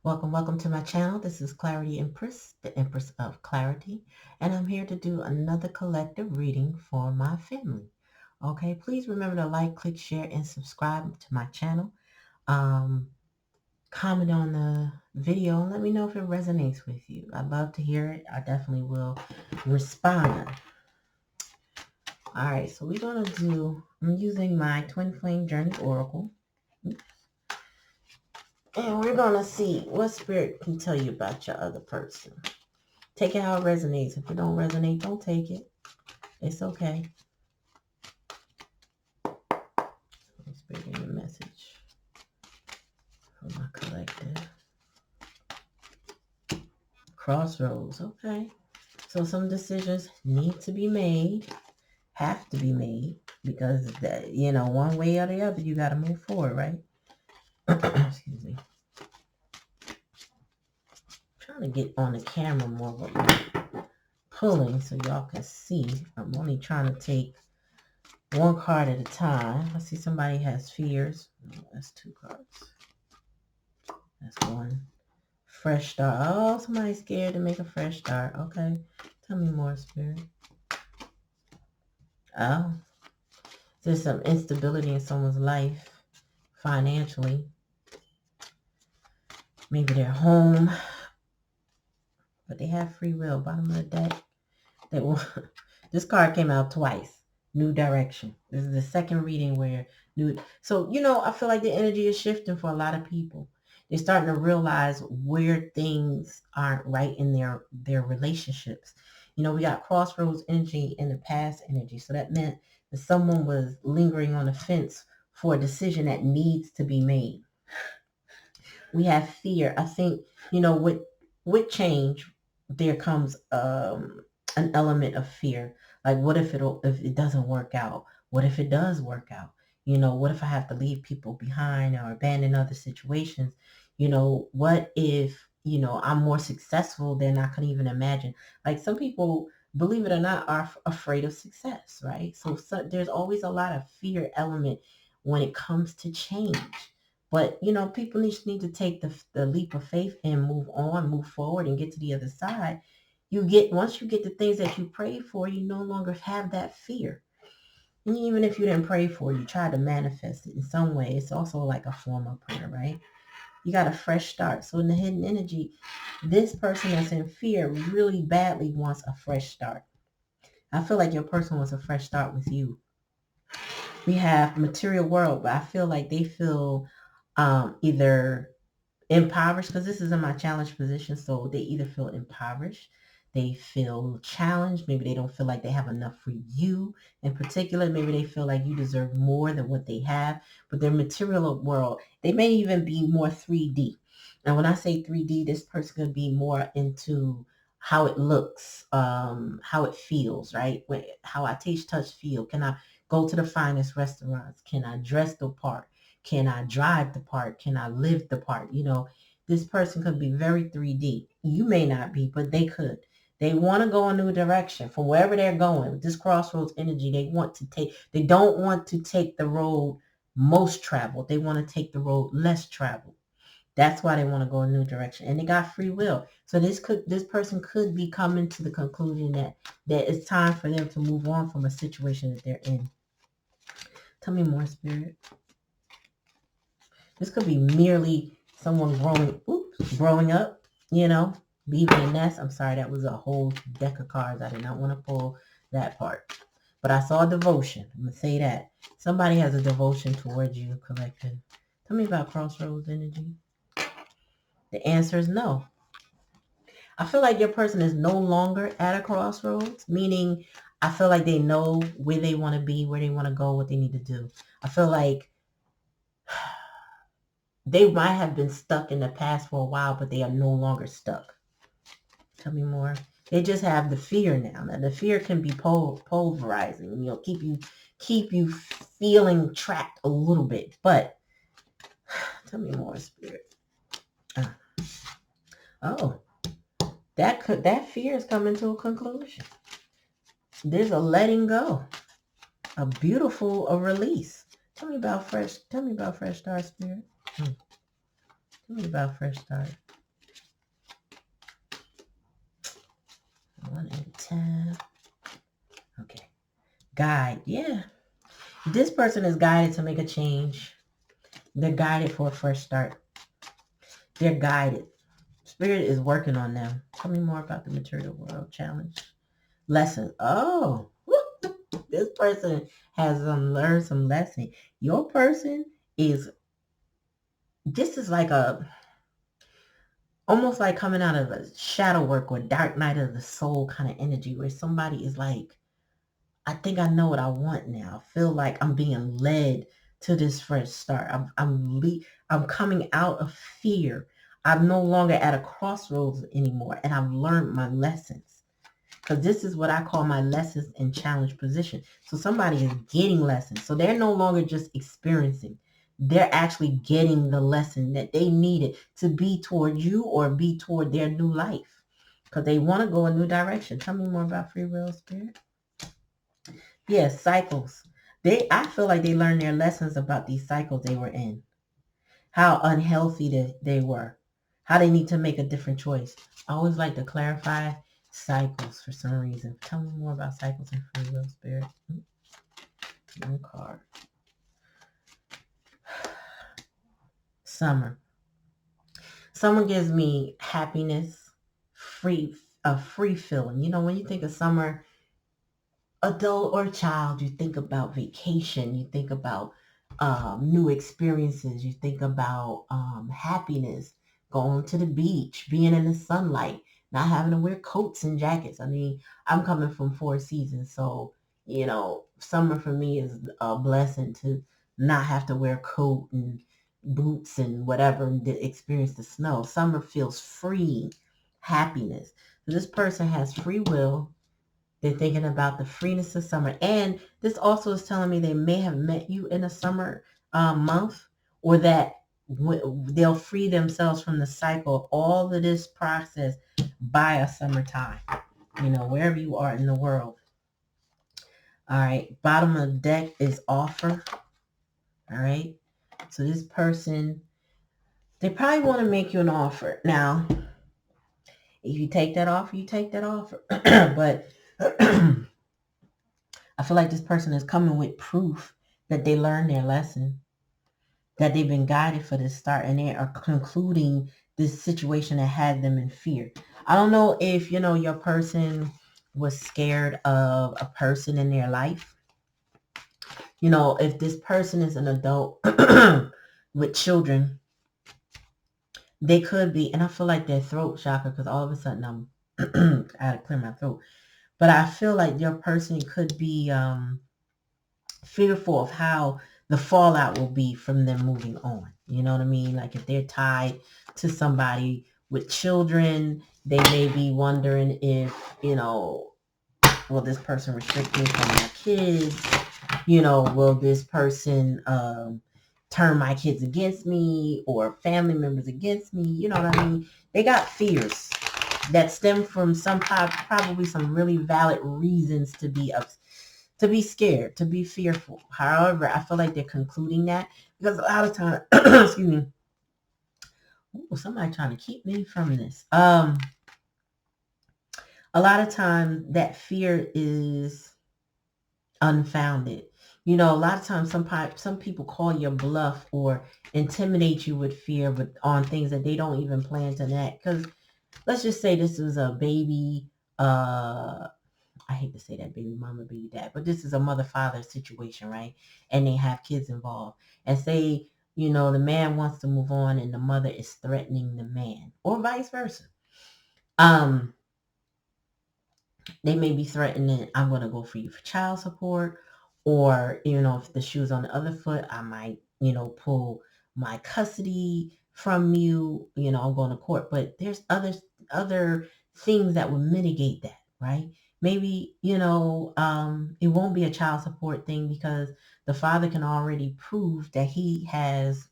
Welcome to my channel. This is Clarityempress, the Empress of Clarity, and I'm here to do another collective reading for my family. Okay, please remember to like, click, share, and subscribe to my channel. Um, Comment on the video and let me know if it resonates with you. I'd love to hear it. I definitely will respond. All right, so I'm using my Twin Flame Journey Oracle. And we're going to see what spirit can tell you about your other person. Take it how it resonates. If it don't resonate, don't take it. It's okay. Spirit, give me a message for my collective. Crossroads. Okay. So some decisions need to be made, have to be made, because that, one way or the other, you got to move forward, right? Excuse me. Trying to get on the camera more, but I'm pulling so y'all can see. I'm only trying to take one card at a time. I see somebody has fears. Oh, that's two cards. That's one. Fresh start. Oh, somebody's scared to make a fresh start. Okay. Tell me more, Spirit. Oh. There's some instability in someone's life financially. Maybe they're home, but they have free will. Bottom of the deck. This card came out twice. New direction. This is the second reading where So, I feel like the energy is shifting for a lot of people. They're starting to realize where things aren't right in their relationships. We got crossroads energy and the past energy. So that meant that someone was lingering on the fence for a decision that needs to be made. We have fear. I think, with change, there comes an element of fear. Like, what if it doesn't work out? What if it does work out? What if I have to leave people behind or abandon other situations? What if, I'm more successful than I could even imagine? Like, some people, believe it or not, are afraid of success, right? So there's always a lot of fear element when it comes to change. But, people need to take the leap of faith and move on, move forward, and get to the other side. Once you get the things that you prayed for, you no longer have that fear. And even if you didn't pray for it, you try to manifest it in some way. It's also like a form of prayer, right? You got a fresh start. So in the hidden energy, this person that's in fear really badly wants a fresh start. I feel like your person wants a fresh start with you. We have material world, but I feel like they feel either impoverished, because this is in my challenge position. So they either feel impoverished, they feel challenged, maybe they don't feel like they have enough for you in particular, maybe they feel like you deserve more than what they have. But their material world, they may even be more 3D. And when I say 3D, this person could be more into how it looks, how it feels, right? How I taste, touch, feel. Can I go to the finest restaurants? Can I dress the part? Can I drive the part? Can I live the part? This person could be very 3D. You may not be, but they could. They want to go a new direction from wherever they're going. With this crossroads energy, they don't want to take the road most traveled. They want to take the road less traveled. That's why they want to go a new direction. And they got free will. So this person could be coming to the conclusion that it's time for them to move on from a situation that they're in. Tell me more, Spirit. This could be merely someone growing up, leaving a nest. I'm sorry, that was a whole deck of cards. I did not want to pull that part. But I saw devotion. I'm going to say that. Somebody has a devotion towards you, collective. Tell me about crossroads energy. The answer is no. I feel like your person is no longer at a crossroads, meaning I feel like they know where they want to be, where they want to go, what they need to do. I feel like they might have been stuck in the past for a while, but they are no longer stuck. Tell me more. They just have the fear now. Now the fear can be pulverizing, keep you feeling trapped a little bit. But tell me more, Spirit. Oh, that fear is coming to a conclusion. There's a letting go, a release. Tell me about fresh start, Spirit. Tell me about fresh start. Okay. Guide. Yeah. This person is guided to make a change. They're guided for a fresh start. They're guided. Spirit is working on them. Tell me more about the material world challenge. Lesson. Oh, this person has learned some lesson. Your person is, this is like almost like coming out of a shadow work or dark night of the soul kind of energy where somebody is like, I think I know what I want now. I feel like I'm being led to this fresh start. I'm coming out of fear. I'm no longer at a crossroads anymore, and I've learned my lessons. Because this is what I call my lessons and challenge position. So somebody is getting lessons. So they're no longer just experiencing. They're actually getting the lesson that they needed to be toward you or be toward their new life. Because they want to go a new direction. Tell me more about free will, Spirit. Yes, cycles. I feel like they learned their lessons about these cycles they were in. How unhealthy they were. How they need to make a different choice. I always like to clarify cycles for some reason. Tell me more about cycles and free will, Spirit. One card. Summer. Summer gives me happiness, a free feeling. You know, when you think of summer, adult or child, you think about vacation, you think about new experiences, you think about happiness, going to the beach, being in the sunlight, not having to wear coats and jackets. I mean, I'm coming from 4 seasons, so, you know, summer for me is a blessing to not have to wear coat and boots and whatever and to experience the snow. Summer feels free, happiness. So this person has free will. They're thinking about the freeness of summer. And this also is telling me they may have met you in a summer month, or that they'll free themselves from the cycle of all of this process by a summertime, you know, wherever you are in the world. All right. Bottom of the deck is offer. All right. So this person, they probably want to make you an offer. Now, if you take that offer, you take that offer. But I feel like this person is coming with proof that they learned their lesson, that they've been guided for this start, and they are concluding this situation that had them in fear. I don't know if, you know, your person was scared of a person in their life. You know, if this person is an adult with children, they could be, and I feel like their throat chakra, because all of a sudden I had to clear my throat. But I feel like your person could be fearful of how the fallout will be from them moving on. You know what I mean? Like if they're tied to somebody with children, they may be wondering if, you know, will this person restrict me from my kids? You know, will this person turn my kids against me or family members against me? You know what I mean? They got fears that stem from probably some really valid reasons to be scared, to be fearful. However, I feel like they're concluding that because a lot of time, excuse me, somebody trying to keep me from this. A lot of time that fear is unfounded. You know, a lot of times some people call your bluff or intimidate you with fear, but on things that they don't even plan to enact. Because let's just say this is a baby, I hate to say that, baby mama, baby dad, but this is a mother-father situation, right? And they have kids involved. And say, you know, the man wants to move on and the mother is threatening the man, or vice versa. They may be threatening, I'm going to go for you for child support, or, you know, if the shoe's on the other foot, I might, you know, pull my custody from you, you know, I'm going to court. But there's other things that would mitigate that, right? Maybe, you know, it won't be a child support thing because the father can already prove that he has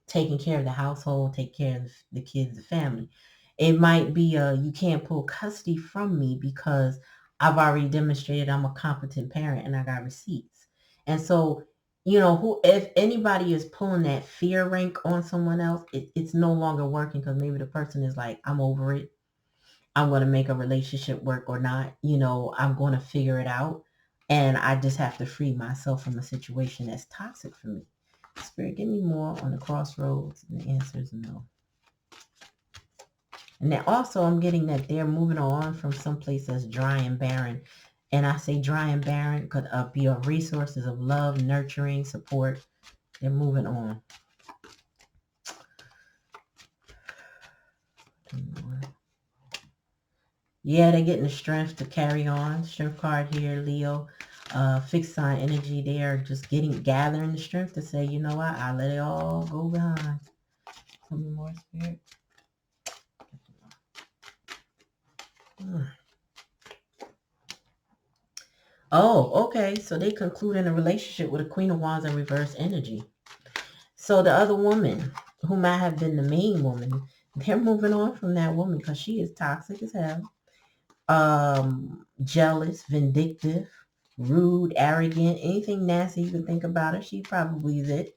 taken care of the household, take care of the kids, the family. It might be you can't pull custody from me because I've already demonstrated I'm a competent parent and I got receipts. And so, you know, if anybody is pulling that fear rank on someone else, it's no longer working because maybe the person is like, I'm over it. I'm going to make a relationship work or not. You know, I'm going to figure it out. And I just have to free myself from a situation that's toxic for me. Spirit, give me more on the crossroads. And the answer is no. And then also I'm getting that they're moving on from someplace that's dry and barren. And I say dry and barren could be of resources of love, nurturing, support. They're moving on. Yeah, they're getting the strength to carry on. Strength card here, Leo. Fixed sign energy. They are just gathering the strength to say, you know what, I let it all go behind. Tell me more, Spirit. Oh, okay. So they concluding a relationship with a Queen of Wands in reverse energy. So the other woman, who might have been the main woman, they're moving on from that woman because she is toxic as hell. Jealous, vindictive, rude, arrogant, anything nasty you can think about her, she probably is it.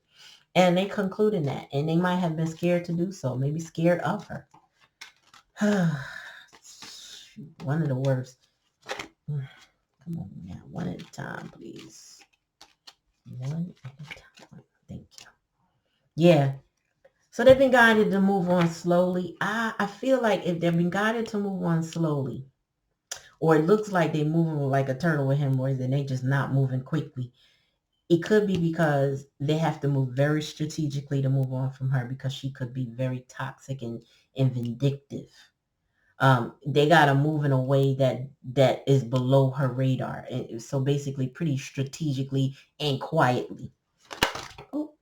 And they concluding that. And they might have been scared to do so. Maybe scared of her. One of the worst. Come on now. One at a time, please. One at a time. Thank you. Yeah. So they've been guided to move on slowly. I feel like if they've been guided to move on slowly, or it looks like they're moving like a turtle with hemorrhoids and they just not moving quickly, it could be because they have to move very strategically to move on from her because she could be very toxic and vindictive. They got to move in a way that is below her radar. And so basically pretty strategically and quietly. Oh,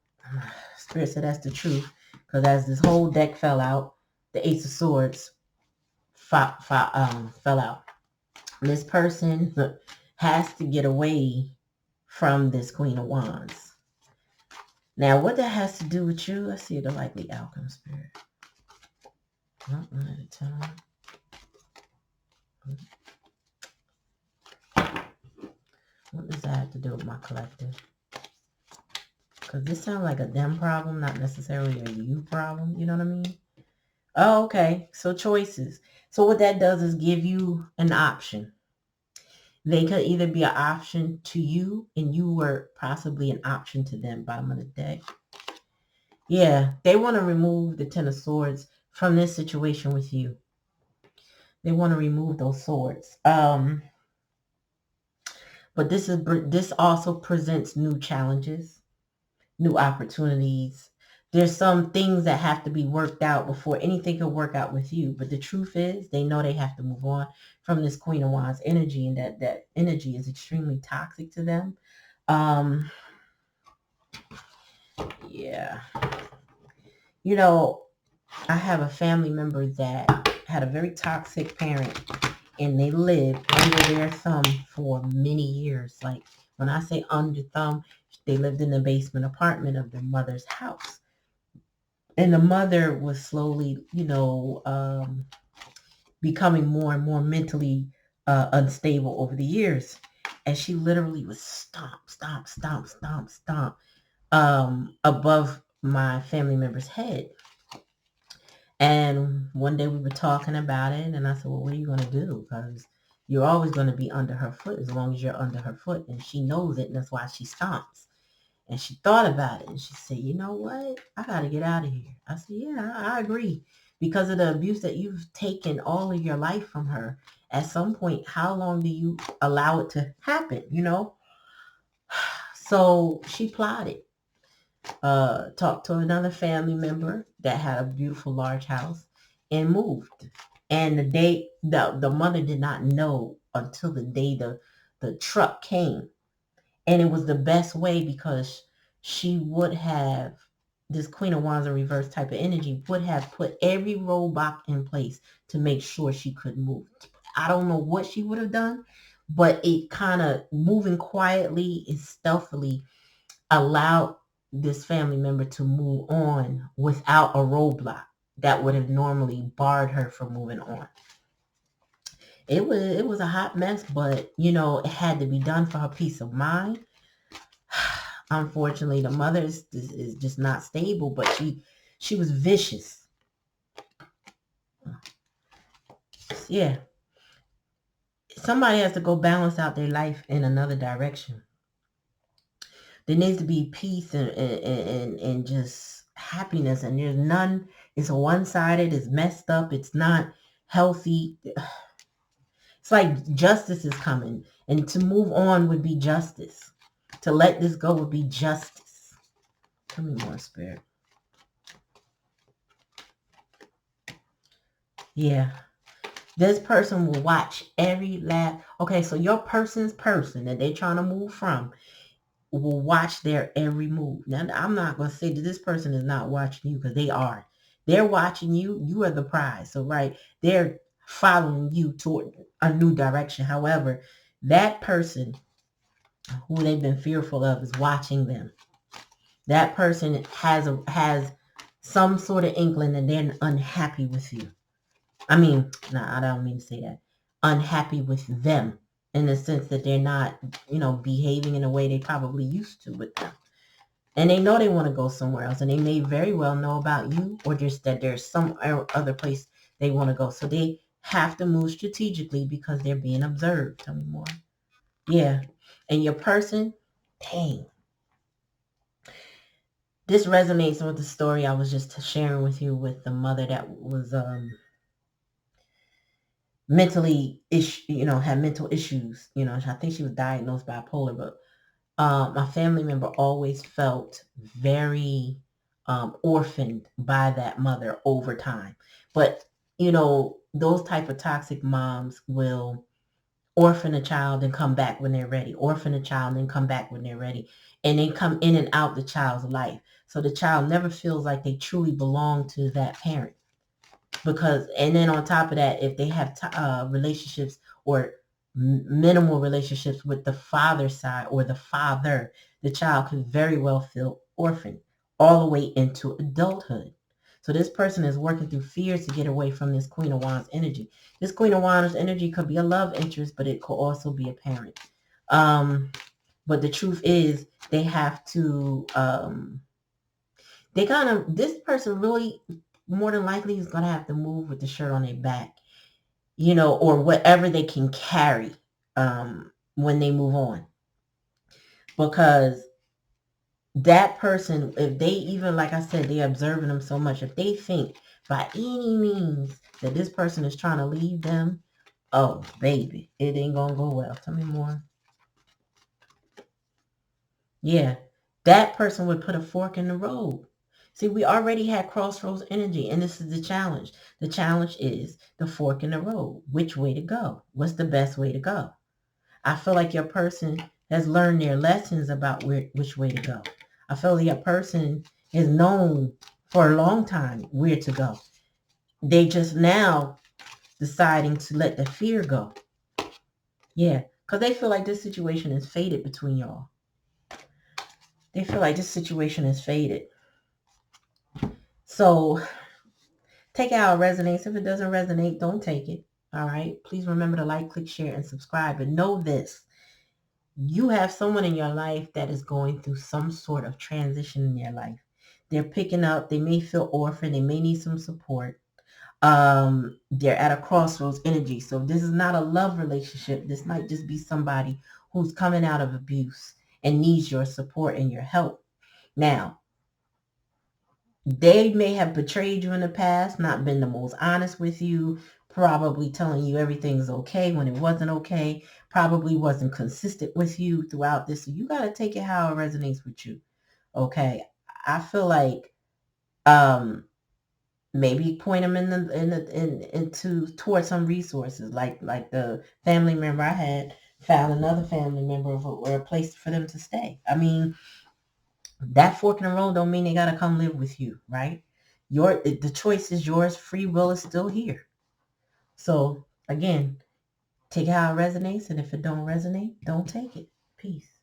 Spirit said that's the truth. Because as this whole deck fell out, the Ace of Swords fell out. This person has to get away from this Queen of Wands. Now, what that has to do with you, let's see the likely outcome, Spirit. Not one at a time. What does that have to do with my collective? Because this sounds like a them problem, not necessarily a you problem. You know what I mean? Oh, okay. So choices. So what that does is give you an option. They could either be an option to you and you were possibly an option to them. Bottom of the deck. Yeah, they want to remove the Ten of Swords from this situation with you. They want to remove those swords. But this also presents new challenges, new opportunities. There's some things that have to be worked out before anything can work out with you. But the truth is, they know they have to move on from this Queen of Wands energy, and that energy is extremely toxic to them. Yeah. You know, I have a family member that had a very toxic parent, and they lived under their thumb for many years. Like when I say under thumb, they lived in the basement apartment of their mother's house. And the mother was slowly, becoming more and more mentally unstable over the years. And she literally was stomp above my family member's head. And one day we were talking about it, and I said, well, what are you going to do? Because you're always going to be under her foot as long as you're under her foot. And she knows it, and that's why she stomps. And she thought about it, and she said, you know what? I got to get out of here. I said, yeah, I agree. Because of the abuse that you've taken all of your life from her, at some point, how long do you allow it to happen, So she plotted. Talked to another family member that had a beautiful large house and moved. And the mother did not know until the day the truck came. And it was the best way because she would have, this Queen of Wands in reverse type of energy, would have put every roadblock in place to make sure she could move. I don't know what she would have done, but it kind of moving quietly and stealthily allowed this family member to move on without a roadblock that would have normally barred her from moving on. It was a hot mess, but it had to be done for her peace of mind. Unfortunately, the mother is just not stable, but she was vicious. Yeah. Somebody has to go balance out their life in another direction. There needs to be peace and just happiness. And there's none. It's one-sided. It's messed up. It's not healthy. It's like justice is coming. And to move on would be justice. To let this go would be justice. Tell me more, Spirit. Yeah. This person will watch every last... Okay, so your person that they're trying to move from will watch their every move. Now, I'm not going to say that this person is not watching you, because they are. They're watching you. You are the prize. So, right, they're following you toward a new direction. However, that person who they've been fearful of is watching them. That person has some sort of inkling and they're unhappy with you. I mean, no, I don't mean to say that. Unhappy with them in the sense that they're not, behaving in a way they probably used to with them. And they know they want to go somewhere else. And they may very well know about you, or just that there's some other place they want to go. So they have to move strategically because they're being observed. Tell me more. Yeah. And your person, dang. This resonates with the story I was just sharing with you with the mother that was mentally had mental issues. I think she was diagnosed bipolar, but my family member always felt very orphaned by that mother over time. But those type of toxic moms will orphan a child and come back when they're ready, orphan a child and come back when they're ready, and they come in and out the child's life, so the child never feels like they truly belong to that parent. And then on top of that, if they have relationships or minimal relationships with the father side or the father, the child could very well feel orphaned all the way into adulthood. So this person is working through fears to get away from this Queen of Wands energy. This Queen of Wands energy could be a love interest, but it could also be a parent. But the truth is, they have to, this person really, more than likely, is going to have to move with the shirt on their back, or whatever they can carry when they move on. Because that person, if they even, like I said, they're observing them so much, if they think by any means that this person is trying to leave them, oh, baby, it ain't going to go well. Tell me more. Yeah, that person would put a fork in the road. See, we already had crossroads energy, and this is the challenge. The challenge is the fork in the road. Which way to go? What's the best way to go? I feel like your person has learned their lessons about which way to go. I feel like your person has known for a long time where to go. They just now deciding to let the fear go. Yeah, because they feel like this situation is faded between y'all. They feel like this situation is faded. So take it how it resonates. If it doesn't resonate, don't take it. All right. Please remember to like, click, share, and subscribe. But know this. You have someone in your life that is going through some sort of transition in their life. They're picking up. They may feel orphaned. They may need some support. They're at a crossroads energy. So this is not a love relationship. This might just be somebody who's coming out of abuse and needs your support and your help. Now, they may have betrayed you in the past, not been the most honest with you, probably telling you everything's okay when it wasn't okay, probably wasn't consistent with you throughout this. So you got to take it how it resonates with you. Okay. I feel like maybe point them towards some resources, like the family member I had found another family member or a place for them to stay. I mean, that fork in the road don't mean they got to come live with you, right? The choice is yours. Free will is still here. So again, take it how it resonates, and if it don't resonate, don't take it. Peace.